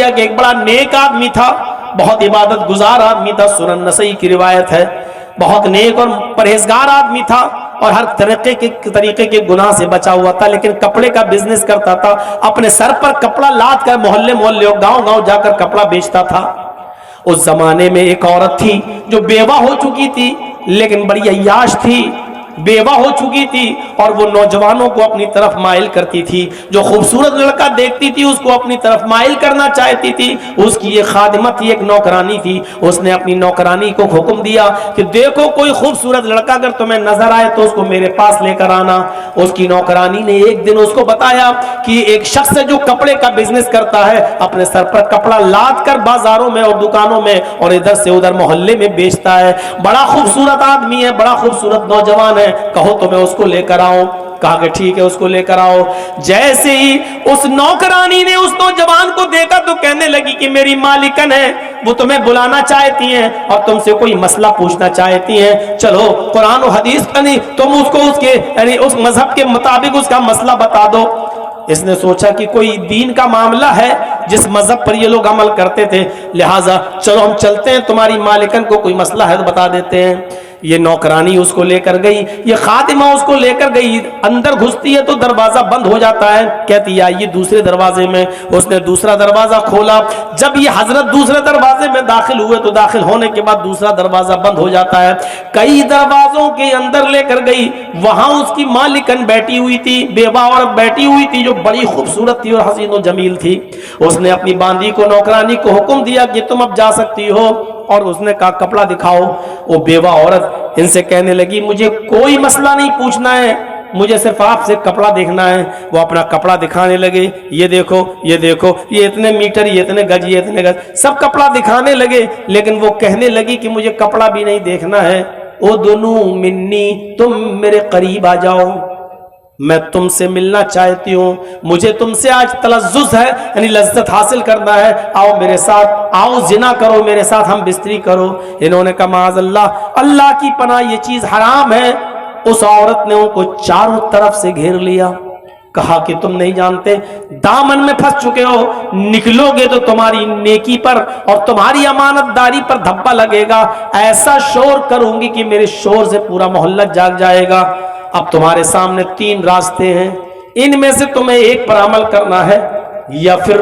کیا کہ ایک بڑا نیک آدمی تھا, بہت عبادت گزار آدمی تھا, سنن نسائی کی روایت ہے, بہت نیک اور پرہیزگار آدمی تھا اور ہر طریقے کے گناہ سے بچا ہوا تھا, لیکن کپڑے کا بزنس کرتا تھا, اپنے سر پر کپڑا لاد کر محلے محلے اور گاؤں گاؤں جا کر کپڑا بیچتا تھا. اس زمانے میں ایک عورت تھی جو بیوہ ہو چکی تھی لیکن بڑی عیاش تھی, بیوہ ہو چکی تھی اور وہ نوجوانوں کو اپنی طرف مائل کرتی تھی. جو خوبصورت لڑکا دیکھتی تھی اس کو اپنی طرف مائل کرنا چاہتی تھی. اس کی ایک خادمہ تھی, ایک نوکرانی تھی. اس نے اپنی نوکرانی کو حکم دیا کہ دیکھو کوئی خوبصورت لڑکا اگر تمہیں نظر آئے تو اس کو میرے پاس لے کر آنا. اس کی نوکرانی نے ایک دن اس کو بتایا کہ ایک شخص ہے جو کپڑے کا بزنس کرتا ہے, اپنے سر پر کپڑا لاد کر بازاروں میں اور دکانوں میں اور ادھر سے ادھر محلے میں بیچتا ہے. بڑا خوبصورت آدمی ہے, بڑا خوبصورت نوجوان ہے, کہو تو میں اس کو لے کر آؤں. کہا کہ ٹھیک ہے اس کو لے کر آؤ. جیسے ہی اس نوکرانی نے اس نوجوان کو دیکھا تو کہنے لگی کہ میری مالکن ہے, وہ تمہیں بلانا چاہتی ہیں اور تم سے کوئی مسئلہ پوچھنا چاہتی ہیں, چلو قرآن و حدیث کا نہیں تم اس کو اس کے یعنی اس مذہب کے مطابق اس کا مسئلہ بتا دو. اس نے سوچا کہ کوئی دین کا معاملہ ہے, جس مذہب پر یہ لوگ عمل کرتے تھے, لہٰذا چلو ہم چلتے ہیں, تمہاری مالکن کو کوئی مسئلہ ہے تو بتا دیتے ہیں. یہ نوکرانی اس کو لے کر گئی, یہ خادمہ اس کو لے کر گئی. اندر گھستی ہے تو دروازہ بند ہو جاتا ہے, کہتی ہے آئیے دوسرے دروازے میں. اس نے دوسرا دروازہ کھولا. جب یہ حضرت دوسرے دروازے میں داخل ہوئے تو داخل ہونے کے بعد دوسرا دروازہ بند ہو جاتا ہے. کئی دروازوں کے اندر لے کر گئی, وہاں اس کی مالکن بیٹھی ہوئی تھی, بیوہ عورت بیٹھی ہوئی تھی جو بڑی خوبصورت تھی اور حسین و جمیل تھی. اس نے اپنی باندی کو نوکرانی کو حکم دیا کہ تم اب جا سکتی ہو, اور اس نے کہا کپڑا دکھاؤ. وہ بیوہ عورت ان سے کہنے لگی مجھے کوئی مسئلہ نہیں پوچھنا ہے, مجھے صرف آپ سے کپڑا دیکھنا ہے. وہ اپنا کپڑا دکھانے لگے, یہ دیکھو یہ دیکھو, یہ اتنے میٹر, یہ اتنے گج, یہ اتنے گج, سب کپڑا دکھانے لگے. لیکن وہ کہنے لگی کہ مجھے کپڑا بھی نہیں دیکھنا ہے. او دنو منی, تم میرے قریب آ جاؤ, میں تم سے ملنا چاہتی ہوں, مجھے تم سے آج تلذذ ہے, یعنی لذت حاصل کرنا ہے. آؤ میرے ساتھ, آؤ زنا کرو میرے ساتھ, ہم بستری کرو. انہوں نے کہا معاذ اللہ, اللہ کی پناہ یہ چیز حرام ہے. اس عورت نے ان کو چاروں طرف سے گھیر لیا. کہا کہ تم نہیں جانتے, دامن میں پھنس چکے ہو, نکلو گے تو تمہاری نیکی پر اور تمہاری امانت داری پر دھبا لگے گا. ایسا شور کروں گی کہ میرے شور سے پورا محلہ جاگ جائے گا. اب تمہارے سامنے 3 راستے ہیں, ان میں سے تمہیں ایک پر عمل کرنا ہے, یا پھر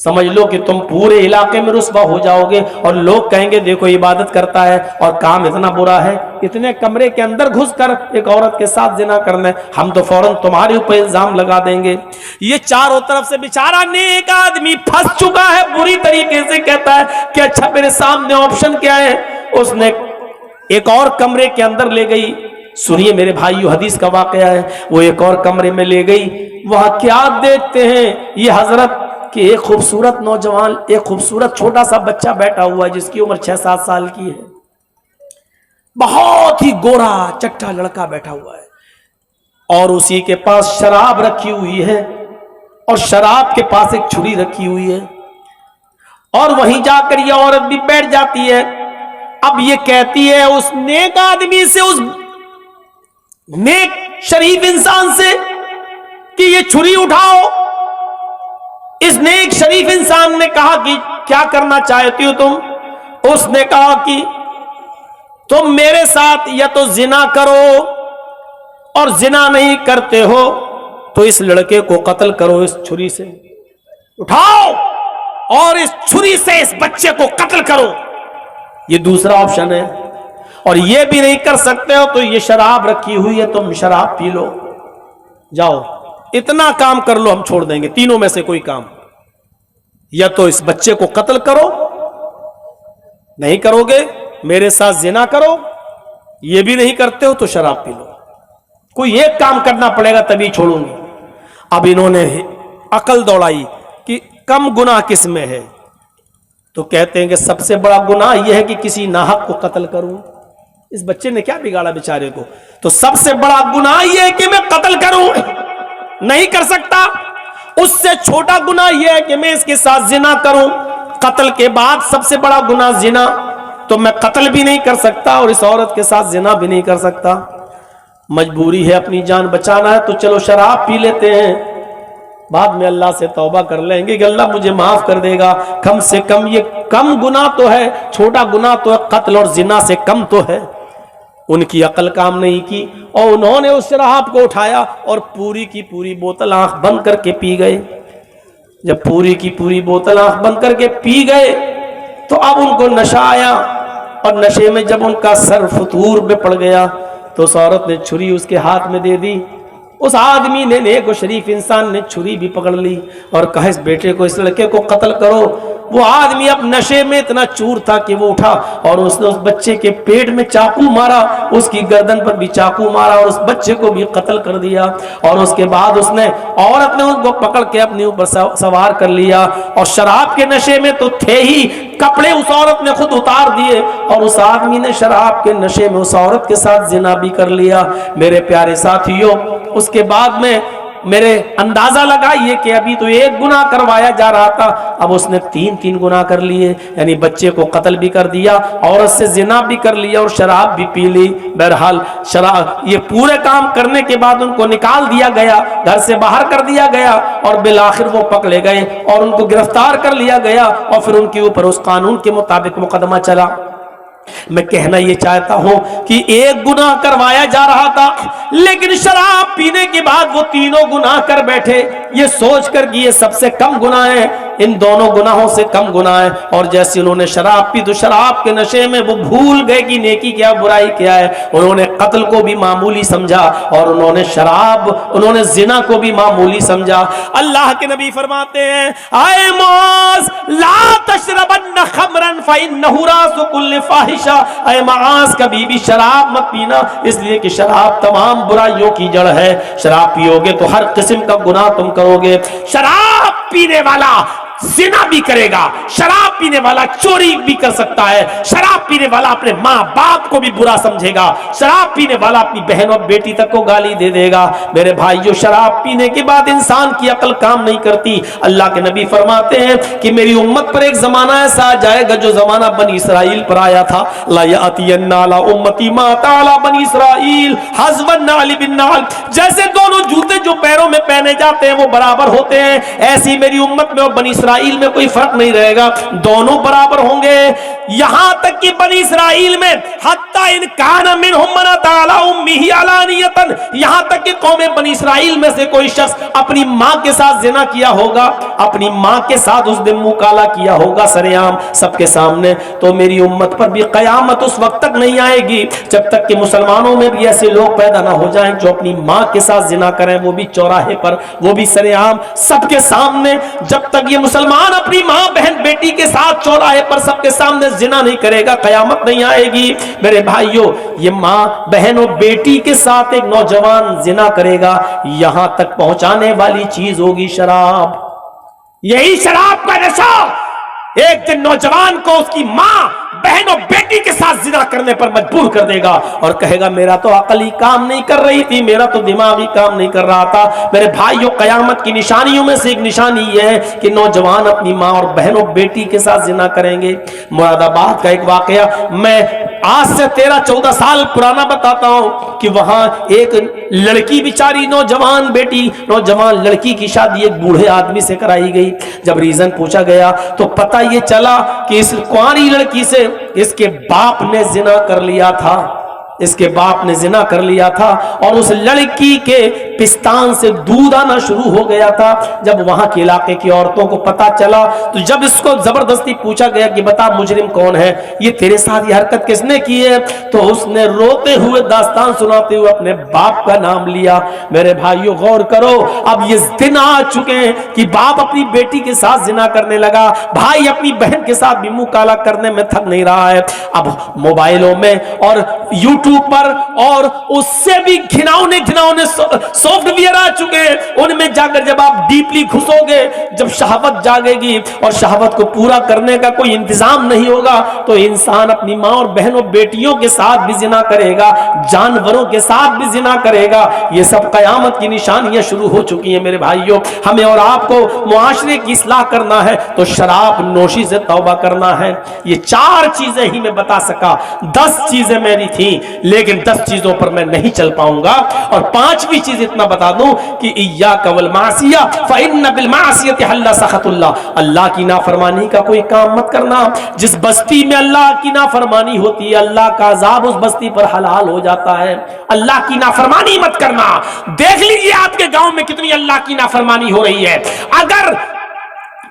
سمجھ لو کہ تم پورے علاقے میں رسوا ہو جاؤ گے اور لوگ کہیں گے دیکھو عبادت کرتا ہے اور کام اتنا برا ہے, اتنے کمرے کے اندر گھس کر ایک عورت کے ساتھ زنا کرنا ہے, ہم تو فوراً تمہارے اوپر الزام لگا دیں گے. یہ چاروں طرف سے بیچارہ نیک آدمی پھنس چکا ہے بری طریقے سے. کہتا ہے کہ اچھا میرے سامنے آپشن کیا ہے. اس نے ایک اور کمرے کے اندر لے گئی. سنیے میرے بھائیو, حدیث کا واقعہ ہے. وہ ایک اور کمرے میں لے گئی. وہاں کیا دیکھتے ہیں یہ حضرت کہ ایک خوبصورت نوجوان, ایک خوبصورت چھوٹا سا بچہ بیٹھا ہوا ہے جس کی عمر 6-7 سال کی ہے. بہت ہی گورا چٹا لڑکا بیٹھا ہوا ہے, اور اسی کے پاس شراب رکھی ہوئی ہے, اور شراب کے پاس ایک چھری رکھی ہوئی ہے, اور وہیں جا کر یہ عورت بھی بیٹھ جاتی ہے. اب یہ کہتی ہے اس نیک آدمی سے, اس نیک شریف انسان سے کہ یہ چھری اٹھاؤ. اس نیک شریف انسان نے کہا کہ کیا کرنا چاہتی ہو تم؟ اس نے کہا کہ تم میرے ساتھ یا تو زنا کرو, اور زنا نہیں کرتے ہو تو اس لڑکے کو قتل کرو اس چھری سے. اٹھاؤ اور اس چھری سے اس بچے کو قتل کرو. یہ دوسرا آپشن ہے. اور یہ بھی نہیں کر سکتے ہو تو یہ شراب رکھی ہوئی ہے, تم شراب پی لو, جاؤ اتنا کام کر لو, ہم چھوڑ دیں گے. تینوں میں سے کوئی کام, یا تو اس بچے کو قتل کرو, نہیں کرو گے میرے ساتھ زنا کرو, یہ بھی نہیں کرتے ہو تو شراب پی لو. کوئی ایک کام کرنا پڑے گا تبھی چھوڑوں گی. اب انہوں نے عقل دوڑائی کہ کم گناہ کس میں ہے, تو کہتے ہیں کہ سب سے بڑا گناہ یہ ہے کہ کسی ناحق کو قتل کروں. اس بچے نے کیا بگاڑا بیچارے کو, تو سب سے بڑا گناہ یہ ہے کہ میں قتل کروں, نہیں کر سکتا. اس سے چھوٹا گناہ یہ ہے کہ میں اس کے ساتھ زنا کروں. قتل کے بعد سب سے بڑا گناہ زنا, تو میں قتل بھی نہیں کر سکتا اور اس عورت کے ساتھ زنا بھی نہیں کر سکتا. مجبوری ہے, اپنی جان بچانا ہے, تو چلو شراب پی لیتے ہیں. بعد میں اللہ سے توبہ کر لیں گے کہ اللہ مجھے معاف کر دے گا، کم سے کم یہ کم گناہ تو ہے، چھوٹا گناہ تو ہے، قتل اور زنا سے کم تو ہے۔ ان کی عقل کام نہیں کی اور انہوں نے اس شراب کو اٹھایا اور پوری کی پوری بوتل آنکھ بند کر کے پی گئے۔ جب پوری کی پوری بوتل آنکھ بند کر کے پی گئے تو اب ان کو نشہ آیا، اور نشے میں جب ان کا سر فطور میں پڑ گیا تو اس عورت نے چھری اس کے ہاتھ میں دے دی۔ اس آدمی نے، نیک و شریف انسان نے چھری بھی پکڑ لی اور کہا اس بیٹے کو، اس لڑکے کو قتل کرو۔ وہ آدمی اب نشے میں اتنا چور تھا کہ وہ اٹھا اور اس نے اس بچے کے پیٹ میں چاقو مارا، اس کی گردن پر بھی چاقو مارا اور اس بچے کو بھی قتل کر دیا۔ اور اس کے بعد اس نے، عورت نے ان کو پکڑ کے اپنے اوپر سوار کر لیا، اور شراب کے نشے میں تو تھے ہی، کپڑے اس عورت نے خود اتار دیے اور اس آدمی نے شراب کے نشے میں اس عورت کے ساتھ زنا بھی کر لیا۔ میرے پیارے ساتھیوں، اس کے بعد میں میرے اندازہ لگائیے کہ ابھی تو ایک گناہ کروایا جا رہا تھا، اب اس نے تین گناہ کر لیے، یعنی بچے کو قتل بھی کر دیا، عورت سے زنا بھی کر لیا اور شراب بھی پی لی۔ بہرحال شراب، یہ پورے کام کرنے کے بعد ان کو نکال دیا گیا، گھر سے باہر کر دیا گیا، اور بالآخر وہ پکڑے گئے اور ان کو گرفتار کر لیا گیا، اور پھر ان کے اوپر اس قانون کے مطابق مقدمہ چلا۔ میں کہنا یہ چاہتا ہوں کہ ایک گناہ کروایا جا رہا تھا، لیکن شراب پینے کے بعد وہ تینوں گناہ کر بیٹھے، یہ سوچ کر کہ یہ سب سے کم گناہ ہے، ان دونوں گناہوں سے کم گناہ ہے۔ اور جیسے انہوں نے شراب پی تو شراب کے نشے میں وہ بھول گئے کہ نیکی کیا برائی کیا ہے، انہوں نے قتل کو بھی معمولی سمجھا اور انہوں نے انہوں نے زنا کو بھی معمولی سمجھا۔ اللہ کے نبی فرماتے ہیں، اے معاذ لا تشربن خمرا فإنه راس كل فاحشہ، اے معاذ کبھی بھی شراب مت پینا، اس لیے کہ شراب تمام برائیوں کی جڑ ہے، شراب پیو گے تو ہر قسم کا گناہ تم کرو گے۔ شراب پینے والا زنا بھی کرے گا، شراب پینے والا چوری بھی کر سکتا ہے، شراب پینے والا اپنے ماں باپ کو بھی برا سمجھے گا، شراب پینے والا اپنی بہن اور بیٹی تک کو گالی دے دے گا۔ میرے بھائیو، شراب پینے کے بعد انسان کی عقل کام نہیں کرتی۔ اللہ کے نبی فرماتے ہیں کہ میری امت پر ایک زمانہ ایسا آ جائے گا جو زمانہ بنی اسرائیل پر آیا تھا، لا یأتین علی امتی ما أتى علی بنی اسرائیل حذو النعل بالنعل، جیسے دونوں جوتے جو پیروں میں پہنے جاتے ہیں وہ برابر ہوتے ہیں، ایسی میری امت میں اور بنی اسرائیل میں کوئی فرق نہیں رہے گا، دونوں برابر ہوں گے۔ یہاں تک کہ بنی اسرائیل میں حتی ان کان منہم من أتى علی امہ علانیۃ، یہاں تک کہ قوم بنی اسرائیل میں سے کوئی شخص اپنی ماں کے ساتھ زنا کیا ہوگا، اپنی ماں کے ساتھ اس نے منہ کالا کیا ہوگا سر عام سب کے سامنے، تو میری امت پر بھی قیامت اس وقت تک نہیں آئے گی جب تک کہ مسلمانوں میں بھی ایسے لوگ پیدا نہ ہو جائیں جو اپنی ماں کے ساتھ زنا کریں، وہ بھی چوراہے پر، وہ بھی سر عام سب کے سامنے۔ جب تک یہ مسلمان اپنی ماں بہن بیٹی کے ساتھ چوراہے پر سب کے سامنے زنا نہیں کرے گا، قیامت نہیں آئے گی۔ میرے بھائیوں، یہ ماں بہن اور بیٹی کے ساتھ ایک نوجوان زنا کرے گا، یہاں تک پہنچانے والی چیز ہوگی شراب۔ یہی شراب کا نشہ ایک دن نوجوان کو اس کی ماں بہن اور بیٹی کے ساتھ زنا کرنے پر مجبور کر دے گا اور کہے گا میرا تو عقل ہی کام نہیں کر رہی تھی، میرا تو دماغ ہی کام نہیں کر رہا تھا۔ میرے بھائیوں، قیامت کی نشانیوں میں سے ایک نشانی یہ ہے کہ نوجوان اپنی ماں اور بہن اور بیٹی کے ساتھ زنا کریں گے۔ مراد آباد کا ایک واقعہ میں آج سے 13-14 سال پرانا بتاتا ہوں کہ وہاں ایک لڑکی بیچاری نوجوان بیٹی، نوجوان لڑکی کی شادی ایک بوڑھے آدمی سے کرائی گئی۔ جب ریزن پوچھا گیا تو پتہ یہ چلا کہ اس کنواری لڑکی سے اس کے باپ نے زنا کر لیا تھا، اس کے باپ نے زنا کر لیا تھا اور اس لڑکی کے پستان سے دودھ آنا شروع ہو گیا تھا۔ جب وہاں کے علاقے کی عورتوں کو پتا چلا تو جب اس کو زبردستی پوچھا گیا کہ بتا مجرم کون ہے، یہ تیرے ساتھ یہ حرکت کس نے کی ہے، تو اس نے روتے ہوئے داستان سناتے ہوئے اپنے باپ کا نام لیا۔ میرے بھائیوں غور کرو، اب یہ دن آ چکے ہیں کہ باپ اپنی بیٹی کے ساتھ زنا کرنے لگا، بھائی اپنی بہن کے ساتھ بھی منہ کالا کرنے میں تھک نہیں رہا ہے۔ اب موبائلوں میں اور یوٹیوب پر اور اس سے بھی گھناؤنے سافٹ ویئر آ چکے ہیں، ان میں جا کر جب آپ ڈیپلی گھسو گے، جب شہوت جاگے گی اور شہوت کو پورا کرنے کا کوئی انتظام نہیں ہوگا تو انسان اپنی ماں اور بہنوں بیٹیوں کے ساتھ بھی زنا کرے گا، جانوروں کے ساتھ بھی زنا کرے گا۔ یہ سب قیامت کی نشانیاں شروع ہو چکی ہیں۔ میرے بھائیوں، ہمیں اور آپ کو معاشرے کی اصلاح کرنا ہے تو شراب نوشی سے توبہ کرنا ہے۔ یہ 4 چیزیں ہی میں بتا سکا، 10 چیزیں میری تھیں لیکن 10 چیزوں پر میں نہیں چل پاؤں گا، اور 5ویں چیز اتنا بتا دوں کہ ایاک والمعصیہ فإن بالمعصیۃ حل سخط اللہ، اللہ کی نافرمانی کا کوئی کام مت کرنا، جس بستی میں اللہ کی نافرمانی ہوتی ہے اللہ کا عذاب اس بستی پر حلال ہو جاتا ہے۔ اللہ کی نافرمانی مت کرنا۔ دیکھ لیجیے آپ کے گاؤں میں کتنی اللہ کی نافرمانی ہو رہی ہے۔ اگر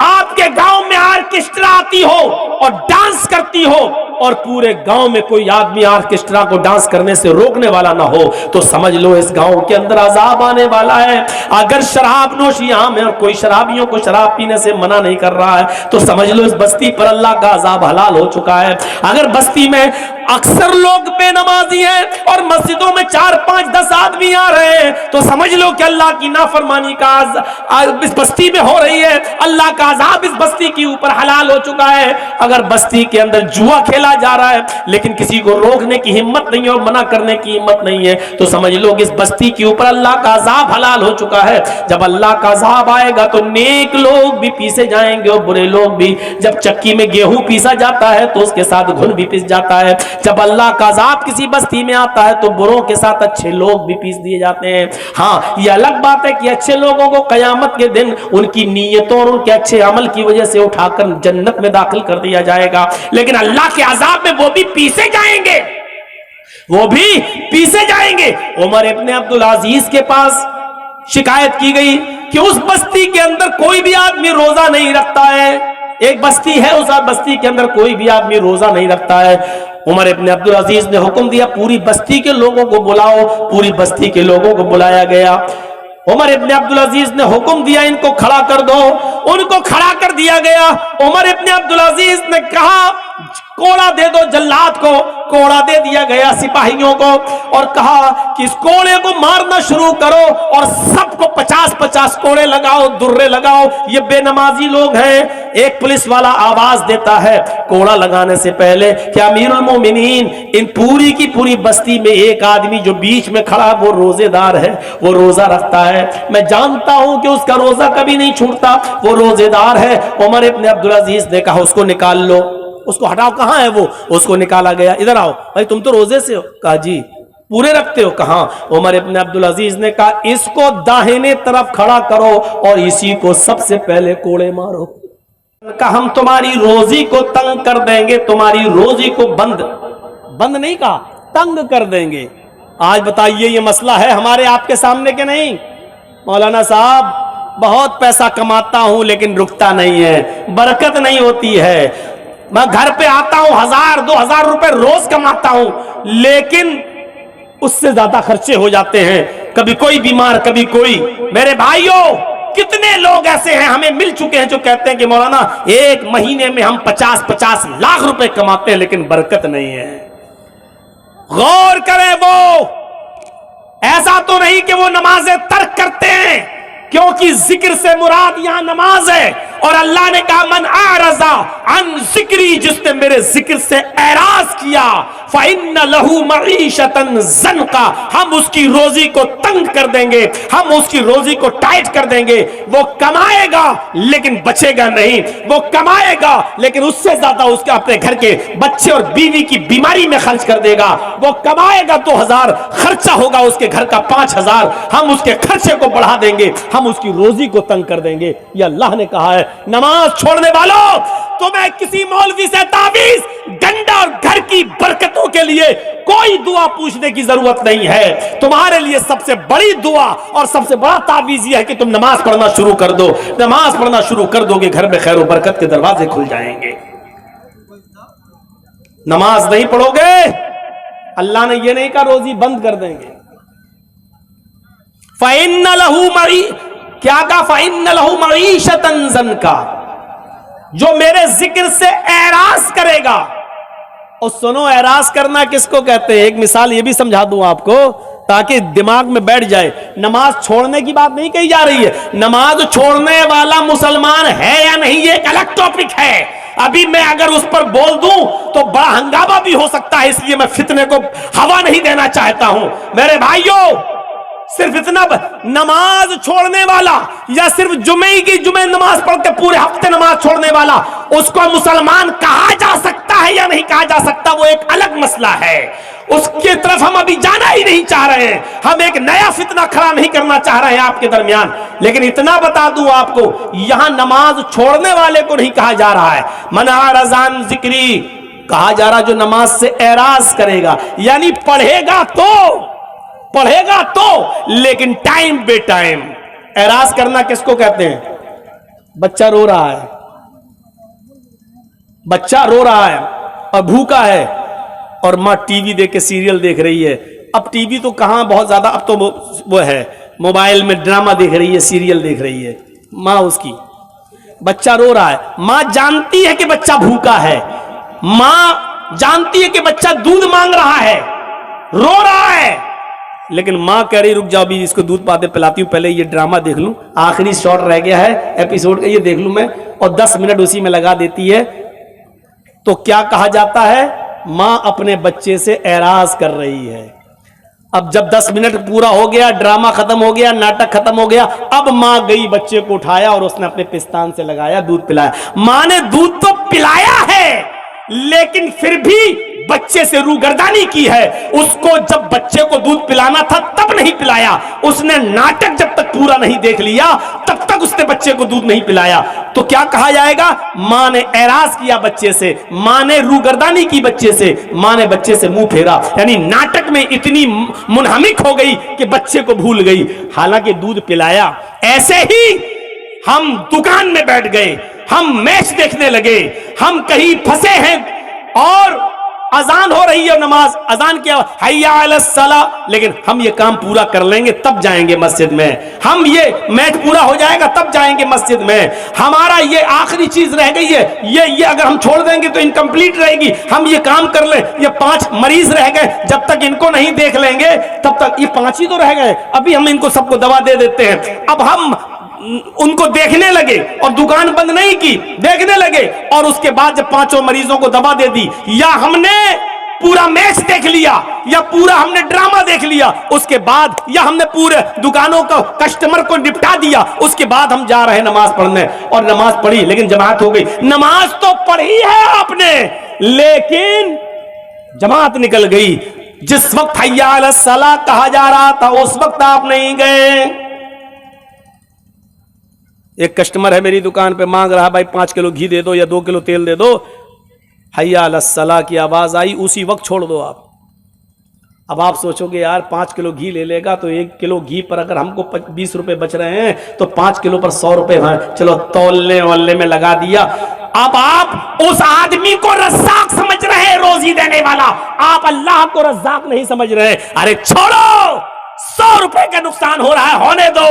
آپ کے گاؤں میں آرکیسٹرا آتی ہو اور ڈانس کرتی ہو اور پورے گاؤں میں کوئی آدمی آرکیسٹرا کو ڈانس کرنے سے روکنے والا نہ ہو تو سمجھ لو اس گاؤں کے اندر عذاب آنے والا ہے۔ اگر شراب نوشی عام ہے اور کوئی شرابیوں کو شراب پینے سے منع نہیں کر رہا ہے تو سمجھ لو اس بستی پر اللہ کا عذاب حلال ہو چکا ہے۔ اگر بستی میں اکثر لوگ بے نمازی ہیں اور مسجدوں میں 4 5 10 آدمی آ رہے ہیں تو سمجھ لو کہ اللہ کی نافرمانی کا اس بستی میں ہو رہی ہے، اللہ کا عذاب اس بستی کے اوپر حلال ہو چکا ہے۔ اگر بستی کے اندر جوا کھیلا جا رہا ہے لیکن کسی کو روکنے کی ہمت نہیں ہے اور منع کرنے کی ہمت نہیں ہے تو سمجھ لو کہ اس بستی کے اوپر اللہ کا عذاب حلال ہو چکا ہے۔ جب اللہ کا عذاب آئے گا تو نیک لوگ بھی پیسے جائیں گے اور برے لوگ بھی۔ جب چکی میں گیہوں پیسا جاتا ہے تو اس کے ساتھ گھن بھی پس جاتا ہے۔ جب اللہ کا عذاب کسی بستی میں آتا ہے تو بروں کے ساتھ اچھے لوگ بھی پیس دیے جاتے ہیں۔ ہاں یہ الگ بات ہے کہ اچھے لوگوں کو قیامت کے دن ان کی نیتوں اور ان کے اچھے عمل کی وجہ سے اٹھا کر جنت میں داخل کر دیا جائے گا، لیکن اللہ کے عذاب میں وہ بھی پیسے جائیں گے، وہ بھی پیسے جائیں گے۔ عمر ابن عبدالعزیز کے پاس شکایت کی گئی کہ اس بستی کے اندر کوئی بھی آدمی روزہ نہیں رکھتا ہے، ایک بستی ہے اس بستی کے اندر کوئی بھی آدمی روزہ نہیں رکھتا ہے۔ عمر ابن عبدالعزیز نے حکم دیا پوری بستی کے لوگوں کو بلاؤ، پوری بستی کے لوگوں کو بلایا گیا۔ عمر ابن عبدالعزیز نے حکم دیا ان کو کھڑا کر دو، ان کو کھڑا کر دیا گیا۔ عمر ابن عبدالعزیز نے کہا کوڑا دے دو جلاد کو، کوڑا دے دیا گیا سپاہیوں کو اور کہا کہ اس کوڑے کو مارنا شروع کرو اور سب کو 50-50 کوڑے لگاؤ، درے لگاؤ، یہ بے نمازی لوگ ہیں۔ ایک پولیس والا آواز دیتا ہے کوڑا لگانے سے پہلے کہ امیر المومنین ان پوری کی پوری بستی میں ایک آدمی جو بیچ میں کھڑا ہے وہ روزے دار ہے، وہ روزہ رکھتا ہے، میں جانتا ہوں کہ اس کا روزہ کبھی نہیں چھوٹتا، وہ روزے دار ہے۔ عمر ابن عبدالعزیز نے کہا اس کو نکال لو، اس کو ہٹاؤ، کہاں ہے وہ؟ اس کو نکالا گیا، ادھر آؤ بھائی تم تو روزے سے ہو، کہا جی۔ پورے رکھتے ہو؟ کہاں؟ عمر ابن عبدالعزیز نے کہا اس کو داہنے طرف کھڑا کرو اور اسی کو سب سے پہلے کوڑے مارو۔ کہا ہم تمہاری روزی کو تنگ کر دیں گے، تمہاری روزی کو بند نہیں کہا، تنگ کر دیں گے۔ آج بتائیے یہ مسئلہ ہے ہمارے آپ کے سامنے کہ نہیں؟ مولانا صاحب بہت پیسہ کماتا ہوں لیکن رکتا نہیں ہے، برکت نہیں ہوتی ہے، میں گھر پہ آتا ہوں 1000-2000 روپے روز کماتا ہوں لیکن اس سے زیادہ خرچے ہو جاتے ہیں، کبھی کوئی بیمار کبھی کوئی۔ میرے بھائیوں کتنے لوگ ایسے ہیں ہمیں مل چکے ہیں جو کہتے ہیں کہ مولانا ایک مہینے میں ہم 50-50 لاکھ روپے کماتے ہیں لیکن برکت نہیں ہے۔ غور کریں، وہ ایسا تو نہیں کہ وہ نمازیں ترک کرتے ہیں، کیونکہ ذکر سے مراد یہاں نماز ہے، اور اللہ نے کہا من اعرض عن ذکری، جس نے میرے ذکر سے اعراض کیا فإن له معیشة ضنکا، ہم اس کی روزی کو تنگ کر دیں گے، ہم اس کی روزی کو ٹائٹ کر دیں گے۔ وہ کمائے گا لیکن بچے گا نہیں، وہ کمائے گا لیکن اس سے زیادہ اس کے اپنے گھر کے بچے اور بیوی کی بیماری میں خرچ کر دے گا۔ وہ کمائے گا 2000، خرچہ ہوگا اس کے گھر کا 5000، ہم اس کے خرچے کو بڑھا دیں گے، ہم اس کی روزی کو تنگ کر دیں گے۔ یہ اللہ نے کہا ہے۔ نماز چھوڑنے والوں تمہیں کسی مولوی سے تعویذ، گنڈا اور گھر کی برکتوں کے لیے کوئی دعا پوچھنے کی ضرورت نہیں ہے۔ تمہارے لیے سب سے بڑی دعا اور سب سے بڑا تعویذ یہ ہے کہ تم نماز پڑھنا شروع کر دو۔ نماز پڑھنا شروع کر دو گے گھر میں خیر و برکت کے دروازے کھل جائیں گے۔ نماز نہیں پڑھو گے اللہ نے یہ نہیں کہا روزی بند کر دیں گے۔ فَإِنَّ لَهُ کیا کہا؟ فَإِنَّ لَهُ مَعِيشَةً ضَنْكَا، جو میرے ذکر سے اعراض کرے گا۔ اور سنو اعراض کرنا کس کو کہتے ہیں؟ ایک مثال یہ بھی سمجھا دوں آپ کو تاکہ دماغ میں بیٹھ جائے۔ نماز چھوڑنے کی بات نہیں کہی جا رہی ہے، نماز چھوڑنے والا مسلمان ہے یا نہیں یہ ایک الگ ٹاپک ہے۔ ابھی میں اگر اس پر بول دوں تو بڑا ہنگامہ بھی ہو سکتا ہے، اس لیے میں فتنے کو ہوا نہیں دینا چاہتا ہوں۔ میرے بھائیوں صرف اتنا نماز چھوڑنے والا یا صرف جمعے کی جمعے نماز پڑھ کے پورے ہفتے نماز چھوڑنے والا اس کو مسلمان کہا جا سکتا ہے یا نہیں کہا جا سکتا وہ ایک الگ مسئلہ ہے، اس کی طرف ہم ابھی جانا ہی نہیں چاہ رہے ہیں، ہم ایک نیا فتنہ کھڑا نہیں کرنا چاہ رہے ہیں آپ کے درمیان۔ لیکن اتنا بتا دوں آپ کو، یہاں نماز چھوڑنے والے کو نہیں کہا جا رہا ہے، من اعرض عن ذکری، کہا جا رہا جو نماز سے اعراض کرے گا، یعنی پڑھے گا تو لیکن ٹائم بے ٹائم۔ اعراض کرنا کس کو کہتے ہیں؟ بچہ رو رہا ہے، اور بھوکا ہے، اور ماں ٹی وی دیکھ کے سیریل دیکھ رہی ہے۔ اب ٹی وی تو کہاں بہت زیادہ، اب تو وہ ہے موبائل میں ڈرامہ دیکھ رہی ہے، سیریل دیکھ رہی ہے ماں اس کی، بچہ رو رہا ہے، ماں جانتی ہے کہ بچہ بھوکا ہے، ماں جانتی ہے کہ بچہ دودھ مانگ رہا ہے، رو رہا ہے، لیکن ماں کہہ رہی رک جاؤ ابھی اس کو دودھ پاتے پلاتی ہوں، پہلے یہ ڈرامہ دیکھ لوں، آخری شاٹ رہ گیا ہے ایپیسوڈ کا، یہ دیکھ لوں میں، اور 10 منٹ اسی میں لگا دیتی ہے۔ تو کیا کہا جاتا ہے؟ ماں اپنے بچے سے اعراض کر رہی ہے۔ اب جب 10 منٹ پورا ہو گیا، ڈرامہ ختم ہو گیا، ناٹک ختم ہو گیا، اب ماں گئی بچے کو اٹھایا اور اس نے اپنے پستان سے لگایا، دودھ پلایا۔ ماں نے دودھ تو پلایا ہے لیکن پھر بھی بچے سے روگردانی کی ہے، اس کو جب بچے کو دودھ پلانا تھا تب نہیں پلایا، اس نے ناٹک جب تک پورا نہیں دیکھ لیا تب تک اس نے بچے کو دودھ نہیں پلایا۔ تو کیا کہا جائے گا؟ ماں نے اعراض کیا بچے سے، ماں نے روگردانی کی بچے سے، ماں نے بچے سے منہ پھیرا، یعنی ناٹک میں اتنی منہمک ہو گئی کہ بچے کو بھول گئی، حالانکہ دودھ پلایا۔ ایسے ہی ہم دکان میں بیٹھ گئے، ہم میچ دیکھنے لگے، ہم کہیں پھنسے ہیں اور اذان ہو رہی ہے، نماز اذان کیا حی علی الصلاۃ، لیکن ہم یہ کام پورا کر لیں گے تب جائیں گے مسجد میں، ہم یہ میچ پورا ہو جائے گا تب جائیں گے مسجد میں، ہمارا یہ آخری چیز رہ گئی ہے، یہ اگر ہم چھوڑ دیں گے تو انکمپلیٹ رہے گی، ہم یہ کام کر لیں، یہ 5 مریض رہ گئے، جب تک ان کو نہیں دیکھ لیں گے تب تک، یہ 5 ہی تو رہ گئے، ابھی ہم ان کو سب کو دوا دے دیتے ہیں۔ اب ہم ان کو دیکھنے لگے اور دکان بند نہیں کی، دیکھنے لگے، اور اس کے بعد جب 5 مریضوں کو دوا دے دی، یا ہم نے پورا میچ دیکھ لیا یا پورا ہم نے ڈرامہ دیکھ لیا، اس کے بعد یا ہم نے پورے دکانوں کو کسٹمر کو نپٹا دیا، اس کے بعد ہم جا رہے ہیں نماز پڑھنے، اور نماز پڑھی لیکن جماعت ہو گئی۔ نماز تو پڑھی ہے آپ نے لیکن جماعت نکل گئی، جس وقت حی علی الصلاۃ کہا جا رہا تھا اس وقت آپ نہیں گئے۔ ایک کسٹمر ہے میری دکان پہ، مانگ رہا بھائی 5 کلو گھی دے دو یا 2 کلو تیل دے دو، حی علی الصلاۃ کی آواز آئی، اسی وقت چھوڑ دو آپ۔ اب آپ سوچو گے یار 5 کلو گھی لے لے گا تو 1 کلو گھی پر اگر ہم کو 20 روپے بچ رہے ہیں تو 5 کلو پر 100 روپے ہیں، چلو تولنے والنے میں لگا دیا۔ اب آپ اس آدمی کو رزاق سمجھ رہے ہیں، روزی دینے والا، آپ اللہ کو رزاق نہیں سمجھ رہے۔ ارے چھوڑو، 100 روپے کا نقصان ہو رہا ہے، ہونے دو۔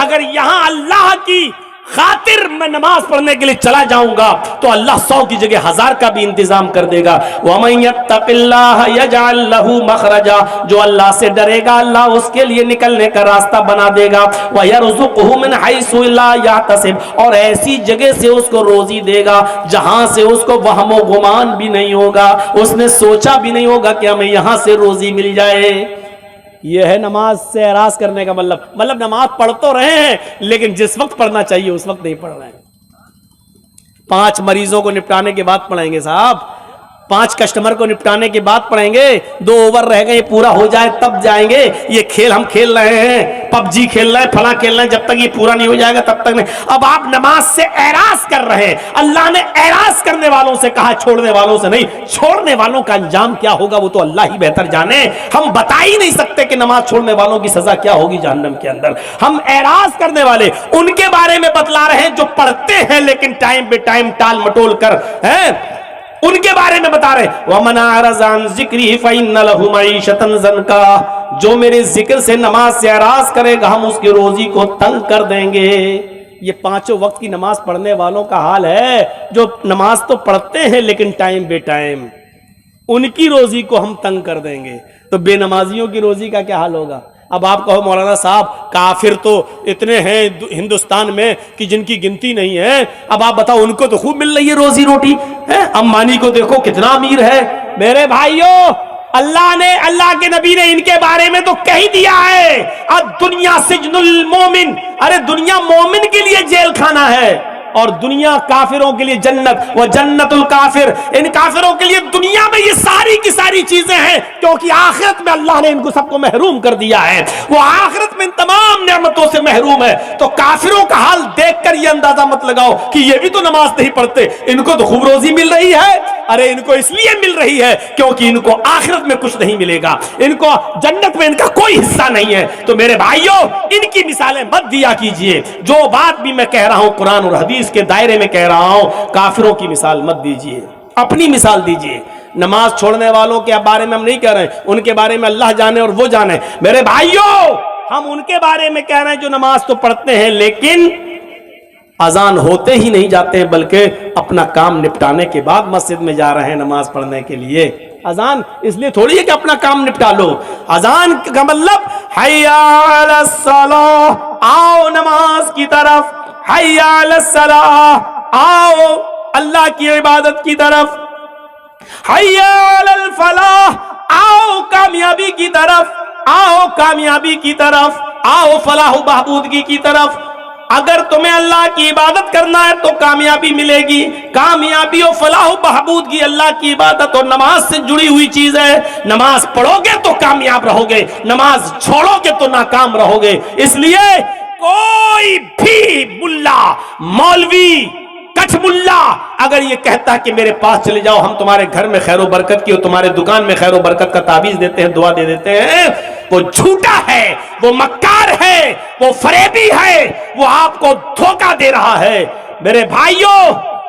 اگر یہاں اللہ کی خاطر میں نماز پڑھنے کے لیے چلا جاؤں گا تو اللہ 100 کی جگہ 1000 کا بھی انتظام کر دے گا۔ وَمَن يَتَّقِ اللَّهَ يَجْعَل لَّهُ مَخْرَجًا، جو اللہ سے ڈرے گا اللہ اس کے لیے نکلنے کا راستہ بنا دے گا۔ وَيَرْزُقْهُ مِنْ حَيْثُ لَا يَحْتَسِبُ، اور ایسی جگہ سے اس کو روزی دے گا جہاں سے اس کو وہم و گمان بھی نہیں ہوگا، اس نے سوچا بھی نہیں ہوگا کہ ہمیں یہاں سے روزی مل جائے۔ یہ ہے نماز سے اعراض کرنے کا مطلب نماز پڑھ تو رہے ہیں لیکن جس وقت پڑھنا چاہیے اس وقت نہیں پڑھ رہے ہیں۔ 5 مریضوں کو نپٹانے کے بعد پڑھیں گے صاحب، 5 کسٹمر کو نپٹانے کے بعد پڑھیں گے، 2 اوور رہ گئے پورا ہو جائے تب جائیں گے۔ یہ کھیل ہم کھیل رہے ہیں، پب جی کھیل رہے ہیں، فلاں کھیل رہے ہیں، جب تک یہ پورا نہیں ہو جائے گا تب تک نہیں۔ اب آپ نماز سے اعراض کر رہے ہیں، اللہ نے اعراض کرنے والوں سے کہا، چھوڑنے والوں سے نہیں۔ چھوڑنے والوں کا انجام کیا ہوگا وہ تو اللہ ہی بہتر جانے، ہم بتا ہی نہیں سکتے کہ نماز چھوڑنے والوں کی سزا کیا ہوگی جہنم کے اندر۔ ہم اعراض کرنے والے ان کے بارے میں بتلا رہے ہیں جو پڑھتے ہیں لیکن ٹائم بے ٹائم ٹال مٹول کر ہیں، ان کے بارے میں بتا رہے ہیں۔ وَمَنْ أَعْرَضَ عَنْ ذِكْرِي فَإِنَّ لَهُ مَعِيشَةً ضَنْكًا، جو میرے ذکر سے نماز سے اعراض کرے گا ہم اس کی روزی کو تنگ کر دیں گے۔ یہ 5 وقت کی نماز پڑھنے والوں کا حال ہے، جو نماز تو پڑھتے ہیں لیکن ٹائم بے ٹائم، ان کی روزی کو ہم تنگ کر دیں گے، تو بے نمازیوں کی روزی کا کیا حال ہوگا؟ اب آپ کہو مولانا صاحب کافر تو اتنے ہیں ہندوستان میں کہ جن کی گنتی نہیں ہے، اب آپ بتاؤ ان کو تو خوب مل رہی ہے روزی روٹی ہے، امبانی کو دیکھو کتنا امیر ہے۔ میرے بھائیوں، اللہ کے نبی نے ان کے بارے میں تو کہہ دیا ہے، الدنیا سجن المومن، ارے دنیا مومن کے لیے جیل کھانا ہے اور دنیا کافروں کے لیے جنت، وہ جنت الکافر، ان کافروں کے لیے دنیا میں یہ ساری کی ساری چیزیں ہیں، کیونکہ آخرت میں اللہ نے ان کو سب کو محروم کر دیا ہے، وہ آخرت میں ان تمام نعمتوں سے محروم ہے۔ تو کافروں کا حال دیکھ کر یہ اندازہ مت لگاؤ کہ یہ بھی تو نماز نہیں پڑھتے، ان کو تو خوب روزی مل رہی ہے۔ ارے ان کو اس لیے مل رہی ہے کیونکہ ان کو آخرت میں کچھ نہیں ملے گا، ان کو جنت میں ان کا کوئی حصہ نہیں ہے۔ تو میرے بھائیوں، ان کی مثالیں مت دیا کیجئے، جو بات بھی میں کہہ رہا ہوں قرآن اور حدیث کے دائرے میں کہہ رہا ہوں، کافروں کی مثال مت دیجئے، اپنی مثال دیجئے۔ نماز چھوڑنے والوں کے بارے میں ہم نہیں کہہ رہے ہیں، ان کے بارے میں اللہ جانے اور وہ جانے۔ میرے بھائیوں، ہم ان کے بارے میں کہہ رہے ہیں جو نماز تو پڑھتے ہیں لیکن اذان ہوتے ہی نہیں جاتے ہیں، بلکہ اپنا کام نپٹانے کے بعد مسجد میں جا رہے ہیں نماز پڑھنے کے لیے۔ اذان اس لیے تھوڑی ہے کہ اپنا کام نپٹا لو، اذان کا مطلب حی علی الصلاۃ، آؤ نماز کی طرف، حی علی الصلاۃ، آؤ اللہ کی عبادت کی طرف، حی علی الفلاح، آؤ کامیابی کی طرف، آؤ کامیابی کی طرف، آؤ فلاح و بہبودگی کی طرف۔ اگر تمہیں اللہ کی عبادت کرنا ہے تو کامیابی ملے گی، کامیابی و فلاح و بہبودگی اللہ کی عبادت اور نماز سے جڑی ہوئی چیز ہے۔ نماز پڑھو گے تو کامیاب رہو گے، نماز چھوڑو گے تو ناکام رہو گے۔ اس لیے کوئی بھی ملا، مولوی، کچھ ملا اگر یہ کہتا کہ میرے پاس چلے جاؤ، ہم تمہارے گھر میں خیر و برکت کی اور تمہارے دکان میں خیر و برکت کا تعویذ دیتے ہیں، دعا دے دیتے ہیں، وہ جھوٹا ہے، وہ مکار ہے، وہ فریبی ہے، وہ آپ کو دھوکہ دے رہا ہے۔ میرے بھائیوں،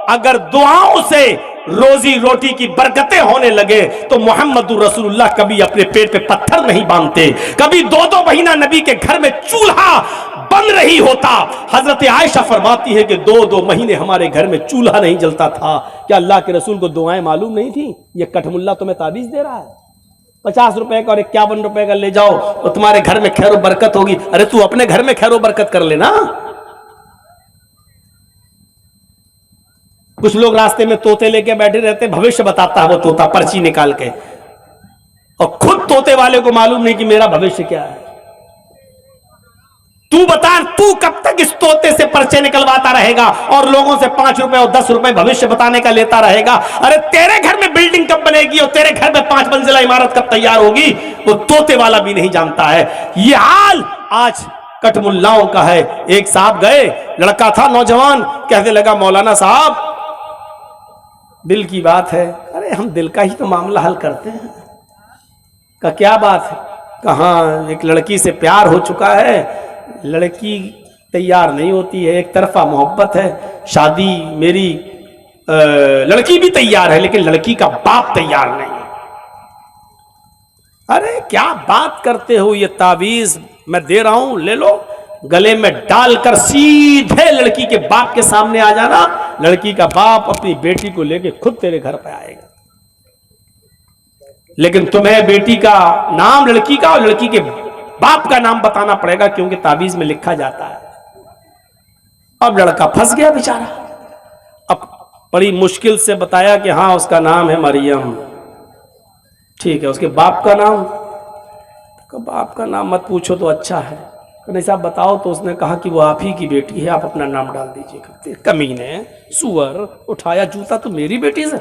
اگر دعاؤں سے روزی روٹی کی برکتیں ہونے لگے تو محمد رسول اللہ کبھی اپنے پیٹ پہ پتھر نہیں باندھتے، کبھی 2 مہینہ نبی کے گھر میں چولہا بن رہی ہوتا۔ حضرت عائشہ فرماتی ہے کہ 2 مہینے ہمارے گھر میں چولہا نہیں جلتا تھا۔ کیا اللہ کے رسول کو دعائیں معلوم نہیں تھیں؟ یہ کٹھ ملا تمہیں تعویذ دے رہا ہے، 50 روپے کا اور 51 روپے کا لے جاؤ اور تمہارے گھر میں خیر و برکت ہوگی۔ ارے تو اپنے گھر میں خیر و برکت کر لینا۔ کچھ لوگ راستے میں طوطے لے کے بیٹھے رہتے، بھوشیہ بتاتا ہے وہ طوطا پرچی نکال کے، اور خود طوطے والے کو معلوم نہیں کہ میرا بھوشیہ کیا ہے۔ تو بتا، تو کب تک اس طوطے سے پرچے نکلواتا رہے گا اور لوگوں سے 5 روپے اور 10 روپے بھوشیہ بتانے کا لیتا رہے گا؟ ارے تیرے گھر میں بلڈنگ کب بنے گی اور تیرے گھر میں 5 منزلہ عمارت کب تیار ہوگی، وہ طوطے والا بھی نہیں جانتا ہے۔ یہ حال آج کٹ ملاؤں کا ہے۔ ایک صاحب گئے، لڑکا تھا نوجوان، کہنے لگا مولانا صاحب دل کی بات ہے۔ ارے ہم دل کا ہی تو معاملہ حل کرتے ہیں۔ کہ کیا بات ہے؟ کہاں ایک لڑکی سے پیار ہو چکا ہے، لڑکی تیار نہیں ہوتی ہے، ایک طرفہ محبت ہے، شادی میری لڑکی بھی تیار ہے لیکن لڑکی کا باپ تیار نہیں ہے۔ ارے کیا بات کرتے ہو، یہ تعویذ میں دے رہا ہوں، لے لو، گلے میں ڈال کر سیدھے لڑکی کے باپ کے سامنے آ جانا، لڑکی کا باپ اپنی بیٹی کو لے کے خود تیرے گھر پہ آئے گا۔ لیکن تمہیں بیٹی کا نام لڑکی کا اور لڑکی کے باپ کا نام بتانا پڑے گا کیونکہ تعویذ میں لکھا جاتا ہے۔ اب لڑکا پھنس گیا بیچارہ، اب بڑی مشکل سے بتایا کہ ہاں اس کا نام ہے مریم، ٹھیک ہے، اس کے باپ کا نام، باپ کا نام مت پوچھو تو اچھا ہے، نہیں صاحب بتاؤ، تو اس نے کہا کہ وہ آپ ہی کی بیٹی ہے، آپ اپنا نام ڈال دیجیے۔ کمینے، سور، اٹھایا جوتا تو میری بیٹی سے؟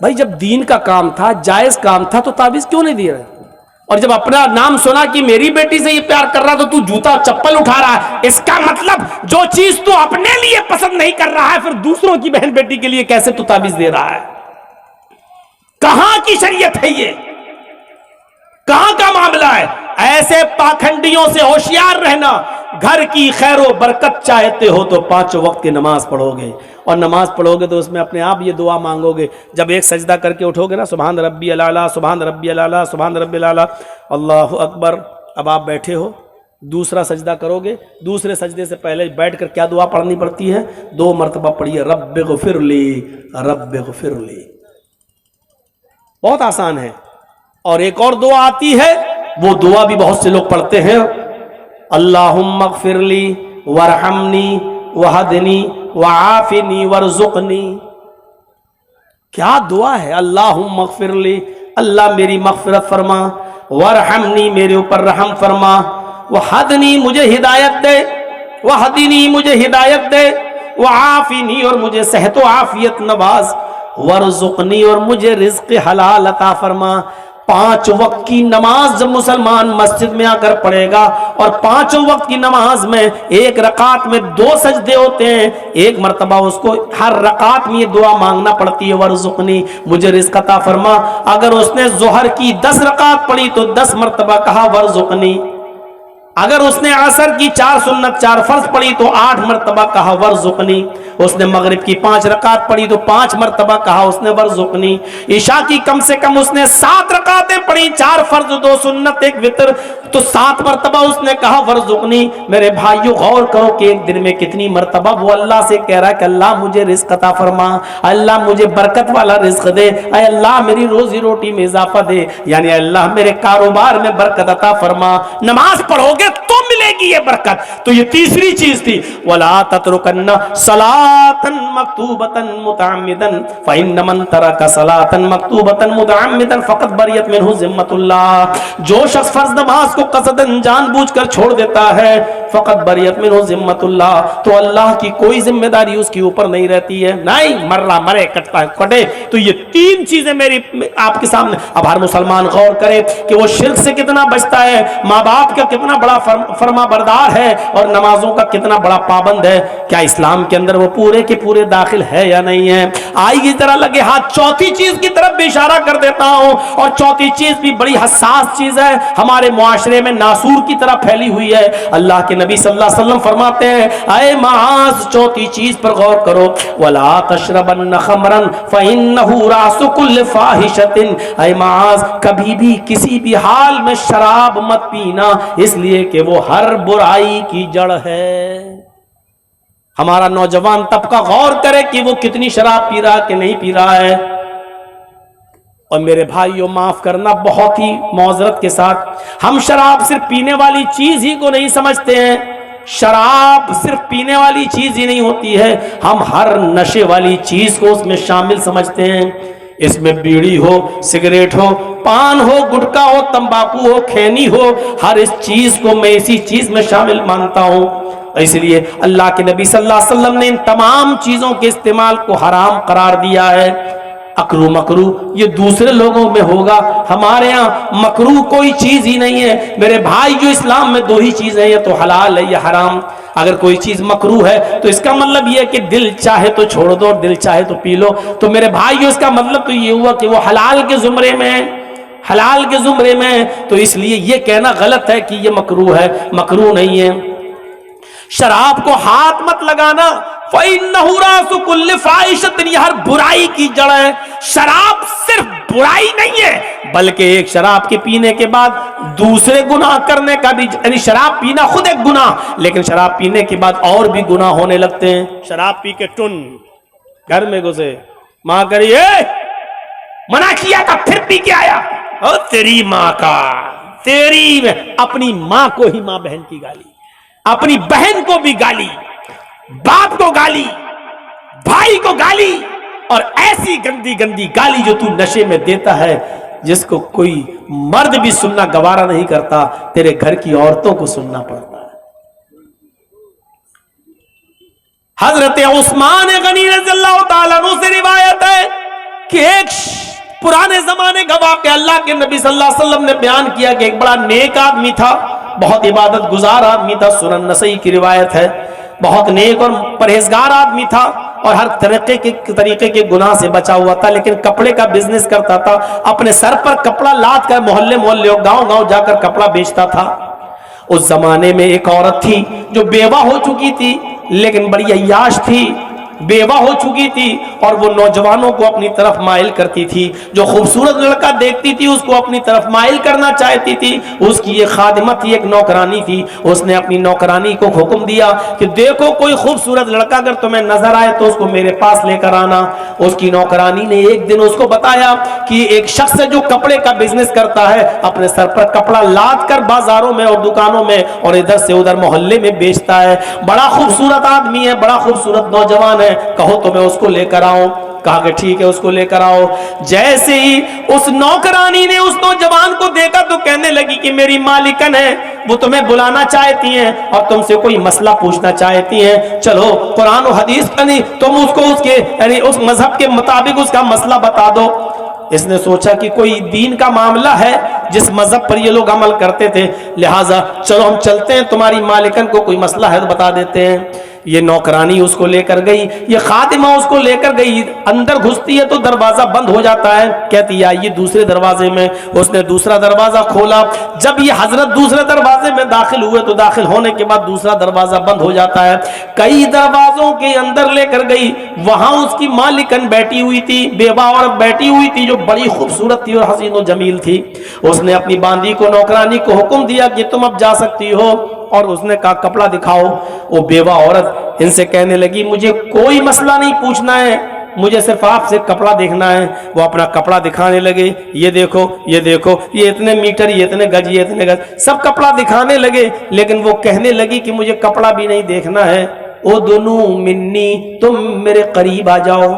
بھائی جب دین کا کام تھا، جائز کام تھا، تو تعویذ کیوں نہیں دیا رہے؟ اور جب اپنا نام سنا کہ میری بیٹی سے یہ پیار کر رہا تو جوتا چپل اٹھا رہا ہے۔ اس کا مطلب جو چیز تو اپنے لیے پسند نہیں کر رہا ہے، پھر دوسروں کی بہن بیٹی کے لیے کیسے تو تعویذ دے رہا ہے؟ کہاں کی شریعت ہے یہ؟ کہاں کا معاملہ ہے؟ ایسے پاکھنڈیوں سے ہوشیار رہنا۔ گھر کی خیر و برکت چاہتے ہو تو 5 وقت کی نماز پڑھو گے، اور نماز پڑھو گے تو اس میں اپنے آپ یہ دعا مانگو گے۔ جب ایک سجدہ کر کے اٹھو گے نا، سبحان ربی الاعلیٰ، سبحان ربی الاعلیٰ، سبحان ربی الاعلیٰ، اللہ اکبر، اب آپ بیٹھے ہو، دوسرا سجدہ کرو گے، دوسرے سجدے سے پہلے بیٹھ کر کیا دعا پڑھنی پڑتی ہے؟ 2 مرتبہ پڑھیے، رب اغفر لی، رب اغفر لی۔ بہت آسان ہے۔ اور ایک اور دعا آتی ہے، وہ دعا بھی بہت سے لوگ پڑھتے ہیں، اللہم اغفر لی ورحمنی وہدنی وعافنی ورزقنی۔ کیا دعا ہے؟ اللہم اغفر لی، اللہ میری مغفرت فرما، ورحمنی میرے اوپر رحم فرما، وہدنی مجھے ہدایت دے، وہدنی مجھے ہدایت دے، وعافنی اور مجھے صحت و عافیت نواز، ورزقنی اور مجھے رزق حلال عطا فرما۔ 5 وقت کی نماز جب مسلمان مسجد میں آ کر پڑھے گا، اور 5 وقت کی نماز میں ایک رکعت میں 2 سجدے ہوتے ہیں، ایک مرتبہ اس کو ہر رکعت میں یہ دعا مانگنا پڑتی ہے، ورزقنی مجھے رزق عطا فرما۔ اگر اس نے ظہر کی 10 رکعت پڑھی تو 10 مرتبہ کہا ورزقنی، اگر اس نے عصر کی 4 سنت 4 فرض پڑھی تو 8 مرتبہ کہا ورزقنی، اس نے مغرب کی 5 رکعت پڑھی تو 5 مرتبہ کہا اس نے ورزقنی، عشاء کی کم سے کم اس نے 7 رکعتیں پڑھی، 4 فرض 2 سنت 1 وتر، تو 7 مرتبہ اس نے کہا ورزقنی۔ میرے بھائیو غور کرو کہ ایک دن میں کتنی مرتبہ وہ اللہ سے کہہ رہا ہے کہ اللہ مجھے رزق عطا فرما، اللہ مجھے برکت والا رزق دے، اے اللہ میری روزی روٹی میں اضافہ دے، یعنی اللہ میرے کاروبار میں برکت عطا فرما۔ نماز پڑھو گے تو ملے گی یہ برکت۔ تو یہ تیسری چیز تھی، وَلَا تَتْرُكَنَّ صَلَاةً مَكْتُوبَةً مُتَعَمِّدًا فَإِنَّ مَن تَرَكَ صَلَاةً مَكْتُوبَةً مُتَعَمِّدًا فَقَدْ بَرِئَتْ مِنْهُ ذِمَّةُ اللَّهِ، جو شخص فرض نماز کو قصداً جان بوجھ کر چھوڑ دیتا ہے، فقط بریت منہ ذمت اللہ، تو اللہ کی کوئی ذمہ داری اس کے اوپر نہیں رہتی ہے، نہیں مر رہا مرے کٹتا کٹے۔ تو یہ 3 چیزیں میری آپ کے سامنے، اب ہر مسلمان غور کرے کہ وہ شرک سے کتنا بچتا ہے، ماں باپ کا کتنا بڑا فرما بردار ہے، اور نمازوں کا کتنا بڑا پابند ہے، کیا اسلام کے اندر وہ پورے کے پورے داخل ہے یا نہیں ہے۔ آئیے ذرا لگے ہاتھ چوتھی چیز کی طرف بھی اشارہ کر دیتا ہوں، اور چوتھی چیز بھی بڑی حساس چیز ہے، ہمارے معاشرے میں ناسور کی طرح پھیلی ہوئی ہے۔ اللہ کے نبی صلی اللہ علیہ وسلم فرماتے ہیں، اے معاذ چوتھی چیز پر غور کرو، وَلَا تَشْرَبَنَّ خَمْرًا فَإِنَّهُ رَأْسُ كُلِّ فَاحِشَةٍ، اے معاذ کبھی بھی کسی بھی حال میں شراب مت پینا، اس لیے کہ وہ ہر برائی کی جڑ ہے۔ ہمارا نوجوان طبقہ غور کرے کہ وہ کتنی شراب پی رہا کہ نہیں پی رہا ہے۔ اور میرے بھائیوں معاف کرنا بہت ہی معذرت کے ساتھ، ہم شراب صرف پینے والی چیز ہی کو نہیں سمجھتے ہیں، شراب صرف پینے والی چیز ہی نہیں ہوتی ہے، ہم ہر نشے والی چیز کو اس میں شامل سمجھتے ہیں۔ اس میں بیڑی ہو، سگریٹ ہو، پان ہو، گٹکا ہو، تمباکو ہو، کھینی ہو، ہر اس چیز کو میں اسی چیز میں شامل مانتا ہوں۔ اس لیے اللہ کے نبی صلی اللہ علیہ وسلم نے ان تمام چیزوں کے استعمال کو حرام قرار دیا ہے۔ اکرو مکرو یہ دوسرے لوگوں میں ہوگا، ہمارے ہاں مکرو کوئی چیز ہی نہیں ہے۔ میرے بھائی جو اسلام میں 2 ہی چیزیں ہیں، یا تو حلال ہے یا حرام۔ اگر کوئی چیز مکرو ہے تو اس کا مطلب یہ ہے کہ دل چاہے تو چھوڑ دو اور دل چاہے تو پی لو، تو میرے بھائی اس کا مطلب تو یہ ہوا کہ وہ حلال کے زمرے میں ہے، حلال کے زمرے میں ہے، تو اس لیے یہ کہنا غلط ہے کہ یہ مکرو ہے، مکرو نہیں ہے۔ شراب کو ہاتھ مت لگانا، فَإِنَّهُ رَأْسُ كُلِّ فَاحِشَةٍ، یہ ہر برائی کی جڑ ہے۔ شراب صرف برائی نہیں ہے، بلکہ ایک شراب کے پینے کے بعد دوسرے گناہ کرنے کا بھی، یعنی شراب پینا خود ایک گناہ، لیکن شراب پینے کے بعد اور بھی گناہ ہونے لگتے ہیں۔ شراب پی کے ٹن گھر میں گھسے، ماں کریے منع کیا تھا پھر پی کے آیا، اور تیری ماں کا، تیری اپنی ماں کو ہی ماں بہن کی گالی، اپنی بہن کو بھی گالی، باپ کو گالی، بھائی کو گالی، اور ایسی گندی گندی گالی جو تو نشے میں دیتا ہے، جس کو کوئی مرد بھی سننا گوارا نہیں کرتا، تیرے گھر کی عورتوں کو سننا پڑتا ہے۔ حضرت عثمان غنی رضی اللہ تعالیٰ عنہ سے روایت ہے کہ ایک پرانے زمانے کا واقعہ اللہ کے نبی صلی اللہ علیہ وسلم نے بیان کیا کہ ایک بڑا نیک آدمی تھا، بہت عبادت گزار آدمی تھا، سنن نسائی کی روایت ہے، بہت نیک اور پرہیزگار آدمی تھا، اور ہر طریقے کے گناہ سے بچا ہوا تھا، لیکن کپڑے کا بزنس کرتا تھا، اپنے سر پر کپڑا لاد کر محلے محلے اور گاؤں گاؤں جا کر کپڑا بیچتا تھا۔ اس زمانے میں ایک عورت تھی جو بیوہ ہو چکی تھی، لیکن بڑی عیاش تھی، بیوہ ہو چکی تھی، اور وہ نوجوانوں کو اپنی طرف مائل کرتی تھی، جو خوبصورت لڑکا دیکھتی تھی اس کو اپنی طرف مائل کرنا چاہتی تھی۔ اس کی ایک خادمہ تھی، ایک نوکرانی تھی، اس نے اپنی نوکرانی کو حکم دیا کہ دیکھو کوئی خوبصورت لڑکا اگر تمہیں نظر آئے تو اس کو میرے پاس لے کر آنا۔ اس کی نوکرانی نے ایک دن اس کو بتایا کہ ایک شخص ہے جو کپڑے کا بزنس کرتا ہے، اپنے سر پر کپڑا لاد کر بازاروں میں اور دکانوں میں اور ادھر سے ادھر محلے میں بیچتا ہے، بڑا خوبصورت آدمی ہے، بڑا خوبصورت نوجوان ہے، کہو تو میں اس کو لے کر آؤں۔ کہا کہ ٹھیک ہے اس کو لے کر آؤ. جیسے ہی اس نوکرانی نے اس نوجوان کو دیکھا تو کہنے لگی کہ میری مالکن ہے, وہ تمہیں بلانا چاہتی ہیں اور تم سے کوئی مسئلہ پوچھنا چاہتی ہیں, چلو قرآن و حدیث کا نہیں تم اس کو اس کے یعنی اس مذہب کے مطابق اس کا مسئلہ بتا دو. اس نے سوچا کہ کوئی دین کا معاملہ ہے جس مذہب پر یہ لوگ عمل کرتے تھے, لہٰذا چلو ہم چلتے ہیں, تمہاری مالکن کو کوئی مسئلہ ہے تو بتا دیتے ہیں. یہ نوکرانی اس کو لے کر گئی, یہ خادمہ اس کو لے کر گئی, اندر گھستی ہے تو دروازہ بند ہو جاتا ہے, کہتی ہے آئیے دوسرے دروازے میں. اس نے دوسرا دروازہ کھولا, جب یہ حضرت دوسرے دروازے میں داخل ہوئے تو داخل ہونے کے بعد دوسرا دروازہ بند ہو جاتا ہے. کئی دروازوں کے اندر لے کر گئی, وہاں اس کی مالکن بیٹھی ہوئی تھی, بیوہ عورت بیٹھی ہوئی تھی جو بڑی خوبصورت تھی اور حسین و جمیل تھی. اس نے اپنی باندی کو نوکرانی کو حکم دیا کہ تم اب جا سکتی ہو, اور اس نے کہا کپڑا دکھاؤ. وہ بیوہ عورت ان سے کہنے لگی مجھے کوئی مسئلہ نہیں پوچھنا ہے, مجھے صرف آپ سے کپڑا دیکھنا ہے. وہ اپنا کپڑا دکھانے لگے, یہ دیکھو یہ دیکھو, یہ اتنے میٹر, یہ اتنے گج, یہ اتنے گج, سب کپڑا دکھانے لگے. لیکن وہ کہنے لگی کہ مجھے کپڑا بھی نہیں دیکھنا ہے, او دونوں منی, تم میرے قریب آ جاؤ,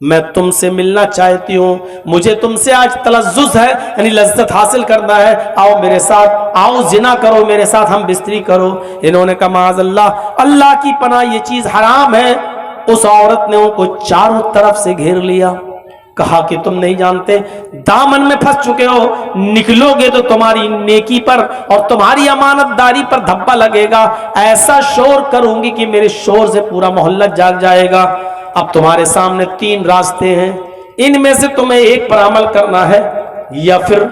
میں تم سے ملنا چاہتی ہوں, مجھے تم سے آج تلذذ ہے, یعنی لذت حاصل کرنا ہے, آؤ میرے ساتھ, آؤ زنا کرو میرے ساتھ, ہم بستری کرو. انہوں نے کہا معاذ اللہ, اللہ کی پناہ یہ چیز حرام ہے. اس عورت نے ان کو چاروں طرف سے گھیر لیا, کہا کہ تم نہیں جانتے, دامن میں پھنس چکے ہو, نکلو گے تو تمہاری نیکی پر اور تمہاری امانت داری پر دھبا لگے گا. ایسا شور کروں گی کہ میرے شور سے پورا محلہ جاگ جائے گا. اب تمہارے سامنے 3 راستے ہیں, ان میں سے تمہیں ایک پر عمل کرنا ہے, یا پھر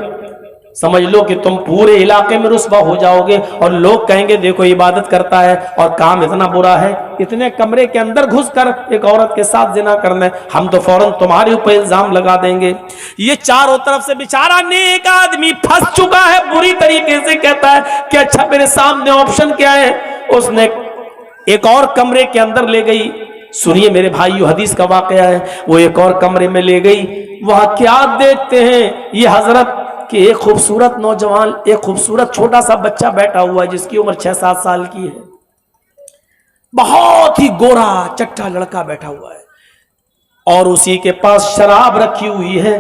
سمجھ لو کہ تم پورے علاقے میں رسوا ہو جاؤ گے اور لوگ کہیں گے دیکھو عبادت کرتا ہے اور کام اتنا برا ہے, اتنے کمرے کے اندر گھس کر ایک عورت کے ساتھ زنا کرنا ہے, ہم تو فوراً تمہارے اوپر الزام لگا دیں گے. یہ چاروں طرف سے بیچارہ نیک آدمی پھنس چکا ہے بری طریقے سے, کہتا ہے کہ اچھا میرے سامنے آپشن کیا ہے. اس نے ایک اور کمرے کے اندر لے گئی, سنیے میرے بھائیو حدیث کا واقعہ ہے. وہ ایک اور کمرے میں لے گئی, وہاں کیا دیکھتے ہیں یہ حضرت کہ ایک خوبصورت نوجوان, ایک خوبصورت چھوٹا سا بچہ بیٹھا ہوا ہے جس کی عمر 6-7 سال کی ہے, بہت ہی گورا چٹا لڑکا بیٹھا ہوا ہے, اور اسی کے پاس شراب رکھی ہوئی ہے,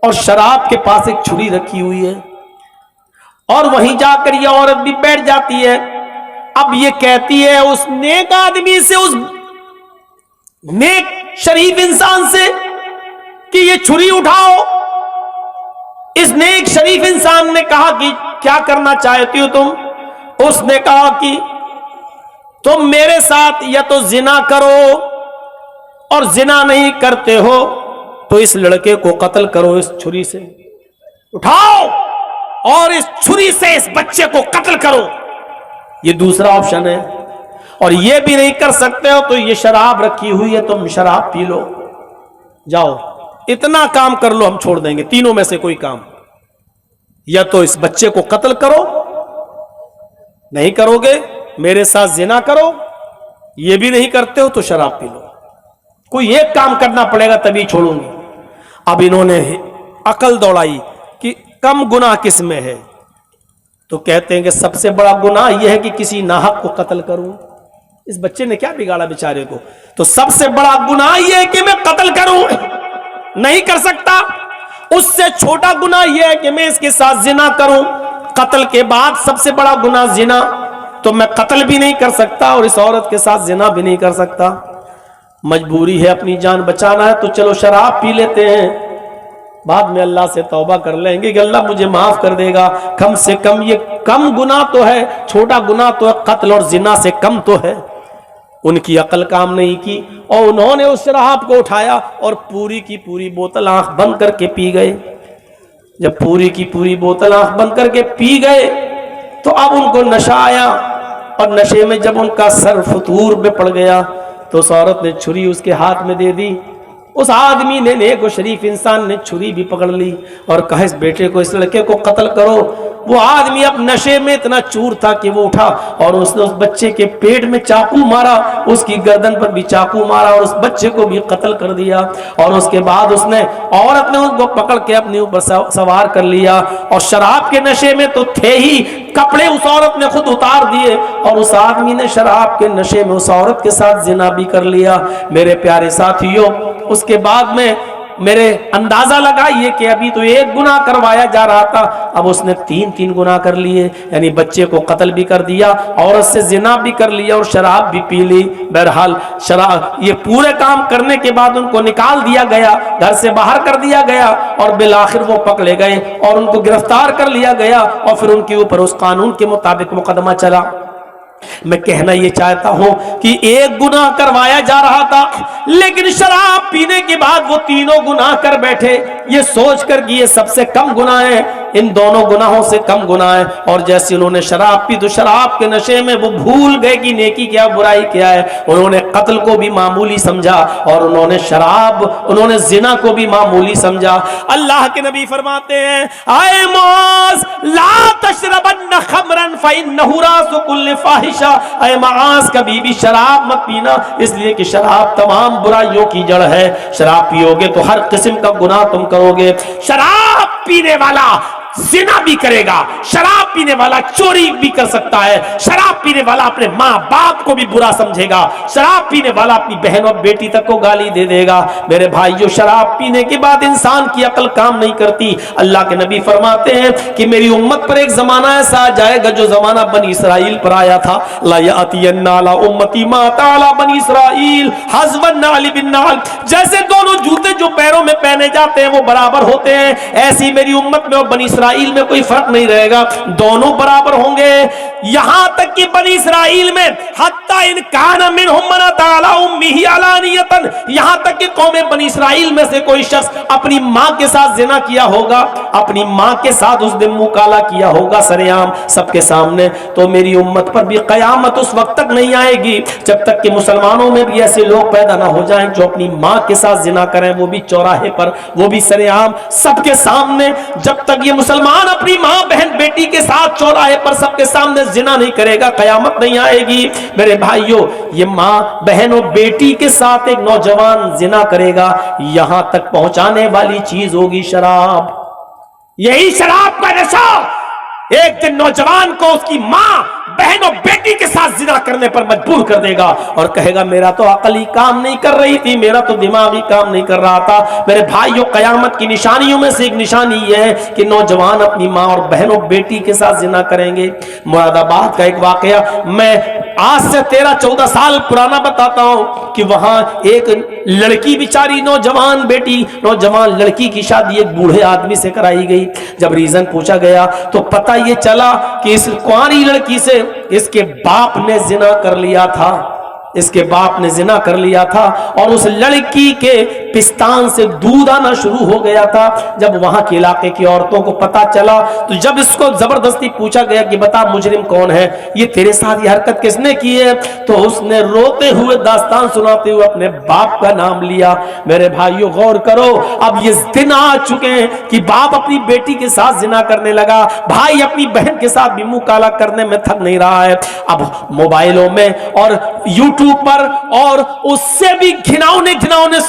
اور شراب کے پاس ایک چھری رکھی ہوئی ہے, اور وہیں جا کر یہ عورت بھی بیٹھ جاتی ہے. اب یہ کہتی ہے اس نیک آدمی سے, اس نیک شریف انسان سے کہ یہ چھری اٹھاؤ. اس نیک شریف انسان نے کہا کہ کیا کرنا چاہتی ہو تم؟ اس نے کہا کہ تم میرے ساتھ یا تو زنا کرو, اور زنا نہیں کرتے ہو تو اس لڑکے کو قتل کرو اس چھری سے, اٹھاؤ اور اس چھری سے اس بچے کو قتل کرو. یہ دوسرا آپشن ہے. اور یہ بھی نہیں کر سکتے ہو تو یہ شراب رکھی ہوئی ہے, تم شراب پی لو, جاؤ اتنا کام کر لو, ہم چھوڑ دیں گے تینوں میں سے کوئی کام. یا تو اس بچے کو قتل کرو, نہیں کرو گے میرے ساتھ زنا کرو, یہ بھی نہیں کرتے ہو تو شراب پی لو, کوئی ایک کام کرنا پڑے گا تبھی چھوڑوں گی. اب انہوں نے عقل دوڑائی کہ کم گناہ کس میں ہے, تو کہتے ہیں کہ سب سے بڑا گناہ یہ ہے کہ کسی ناحق کو قتل کروں. اس بچے نے کیا بگاڑا بیچارے کو, تو سب سے بڑا گناہ یہ ہے کہ میں قتل کروں, نہیں کر سکتا. اس سے چھوٹا گناہ یہ ہے کہ میں اس کے ساتھ زنا کروں, قتل کے بعد سب سے بڑا گناہ زنا, تو میں قتل بھی نہیں کر سکتا اور اس عورت کے ساتھ زنا بھی نہیں کر سکتا. مجبوری ہے, اپنی جان بچانا ہے, تو چلو شراب پی لیتے ہیں, بعد میں اللہ سے توبہ کر لیں گے کہ اللہ مجھے معاف کر دے گا, کم سے کم یہ کم گناہ تو ہے, چھوٹا گناہ تو ہے, قتل اور زنا سے کم تو ہے. ان کی عقل کام نہیں کی اور انہوں نے اس شراب کو اٹھایا اور پوری کی پوری بوتل آنکھ بند کر کے پی گئے. جب پوری کی پوری بوتل آنکھ بند کر کے پی گئے تو اب ان کو نشہ آیا, اور نشے میں جب ان کا سر فطور میں پڑ گیا تو اس عورت نے چھری اس کے ہاتھ میں دے دی. اس آدمی نے, نیک و شریف انسان نے چھری بھی پکڑ لی اور کہا اس بیٹے کو, اس لڑکے کو قتل کرو. وہ آدمی اب نشے میں اتنا چور تھا کہ وہ اٹھا اور اس نے اس بچے کے پیٹ میں چاقو مارا, اس کی گردن پر بھی چاقو مارا اور اس بچے کو بھی قتل کر دیا. اور اس کے بعد اس نے, عورت نے اس کو پکڑ کے اپنے اوپر سوار کر لیا, اور شراب کے نشے میں تو تھے ہی, کپڑے اس عورت نے خود اتار دیے اور اس آدمی نے شراب کے نشے میں اس عورت کے ساتھ زنا بھی کر لیا. میرے پیارے ساتھیوں, اس کے بعد میں میرے اندازہ لگا یہ کہ ابھی تو ایک گناہ کروایا جا رہا تھا، اب اس نے تین گناہ کر لیے، یعنی بچے کو قتل بھی کر دیا، عورت سے زنا بھی کر لیا اور شراب بھی پی لی۔ بہرحال شراب یہ پورے کام کرنے کے بعد ان کو نکال دیا گیا، گھر سے باہر کر دیا گیا، اور بالآخر وہ پکڑے گئے اور ان کو گرفتار کر لیا گیا، اور پھر ان کے اوپر اس قانون کے مطابق مقدمہ چلا۔ میں کہنا یہ چاہتا ہوں کہ ایک گناہ کروایا جا رہا تھا، لیکن شراب پینے کے بعد وہ تینوں گناہ کر بیٹھے، یہ سوچ کر کہ یہ سب سے کم گناہ ہے، ان دونوں گناہوں سے کم گناہ ہے۔ اور جیسے انہوں نے شراب پی تو شراب کے نشے میں وہ بھول گئے کہ نیکی کیا برائی کیا ہے، انہوں نے قتل کو بھی معمولی سمجھا، اور انہوں نے زنا کو بھی معمولی سمجھا۔ اللہ کے نبی فرماتے ہیں اے معاذ لا تشربن خمرا فانه راس كل فاحشہ، اے معاذ کبھی بھی شراب مت پینا، اس لیے کہ شراب تمام برائیوں کی جڑ ہے، شراب پیو گے تو ہر قسم کا گناہ تم کرو گے۔ شراب پینے والا زنا بھی کرے گا، شراب پینے والا چوری بھی کر سکتا ہے، شراب پینے والا اپنے ماں باپ کو بھی برا سمجھے گا، شراب پینے والا اپنی بہن اور بیٹی تک کو گالی دے دے گا۔ میرے بھائیو، شراب پینے کے بعد انسان کی عقل کام نہیں کرتی۔ اللہ کے نبی فرماتے ہیں کہ میری امت پر ایک زمانہ ایسا آ جائے گا جو زمانہ بنی اسرائیل پر آیا تھا، لا یاتین علی امتی ما تعالی بنی اسرائیل حذو النعل بالنعل، جیسے دونوں جوتے جو پیروں میں پہنے جاتے ہیں وہ برابر ہوتے ہیں، ایسی میری امت میں اور بنی اسرائیل میں کوئی فرق نہیں رہے گا، دونوں برابر ہوں گے۔ یہاں تک کہ بنی اسرائیل میں حتی ان کان منہم من تعالی امہ علانیۃ، یہاں تک کہ قوم بنی اسرائیل میں سے کوئی شخص اپنی ماں کے ساتھ زنا کیا ہوگا، اپنی ماں کے ساتھ اس دن منہ کالا کیا ہوگا سر عام سب کے سامنے، تو میری امت پر بھی قیامت اس وقت تک نہیں آئے گی جب تک کہ مسلمانوں میں بھی ایسے لوگ پیدا نہ ہو جائیں جو اپنی ماں کے ساتھ زنا کریں، وہ بھی چوراہے پر، وہ بھی سر عام سب کے سامنے۔ جب تک یہ مسلمان اپنی ماں بہن بیٹی کے ساتھ چوراہے پر سب کے سامنے زنا نہیں کرے گا، قیامت نہیں آئے گی۔ میرے بھائیوں، یہ ماں بہن اور بیٹی کے ساتھ ایک نوجوان زنا کرے گا، یہاں تک پہنچانے والی چیز ہوگی شراب۔ یہی شراب کا نشہ ایک دن نوجوان کو اس کی ماں بہن اور بیٹی کے ساتھ زنا کرنے پر مجبور کر دے گا، اور کہے گا میرا تو عقل ہی کام نہیں کر رہی تھی، میرا تو دماغ ہی کام نہیں کر رہا تھا۔ میرے بھائیوں، قیامت کی نشانیوں میں سے ایک نشانی یہ ہے کہ نوجوان اپنی ماں اور بہن اور بیٹی کے ساتھ زنا کریں گے۔ مراد آباد کا ایک واقعہ میں آج سے 13-14 سال پرانا بتاتا ہوں کہ وہاں ایک لڑکی بیچاری نوجوان بیٹی نوجوان لڑکی کی شادی ایک بوڑھے آدمی سے کرائی گئی۔ جب ریزن پوچھا گیا تو پتہ یہ چلا کہ اس کنواری لڑکی سے اس کے باپ نے زنا کر لیا تھا، اس کے باپ نے زنا کر لیا تھا، اور اس لڑکی کے پستان سے دودھ آنا شروع ہو گیا تھا۔ جب وہاں کے علاقے کی عورتوں کو پتا چلا تو جب اس کو زبردستی پوچھا گیا کہ بتا مجرم کون ہے، یہ تیرے ساتھ یہ حرکت کس نے کی ہے، تو اس نے روتے ہوئے داستان سناتے ہوئے اپنے باپ کا نام لیا۔ میرے بھائیوں، غور کرو، اب یہ دن آ چکے ہیں کہ باپ اپنی بیٹی کے ساتھ زنا کرنے لگا، بھائی اپنی بہن کے ساتھ بھی منہ کالا کرنے میں تھک نہیں رہا ہے۔ اب موبائلوں میں اور یوٹیوب پر اور اس سے بھی گھناؤنے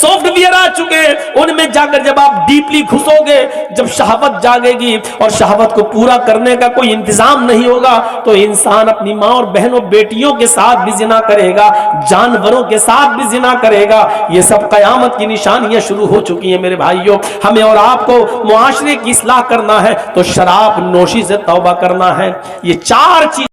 سافٹ ویئر آ چکے ہیں، ان میں جا کر جب آپ ڈیپلی گھسو گے، جب شہوت جاگے گی اور شہوت کو پورا کرنے کا کوئی انتظام نہیں ہوگا تو انسان اپنی ماں اور بہن اور بیٹیوں کے ساتھ بھی زنا کرے گا، جانوروں کے ساتھ بھی زنا کرے گا۔ یہ سب قیامت کی نشانیاں شروع ہو چکی ہیں۔ میرے بھائیوں، ہمیں اور آپ کو معاشرے کی اصلاح کرنا ہے تو شراب نوشی سے توبہ کرنا ہے۔ یہ 4 چیز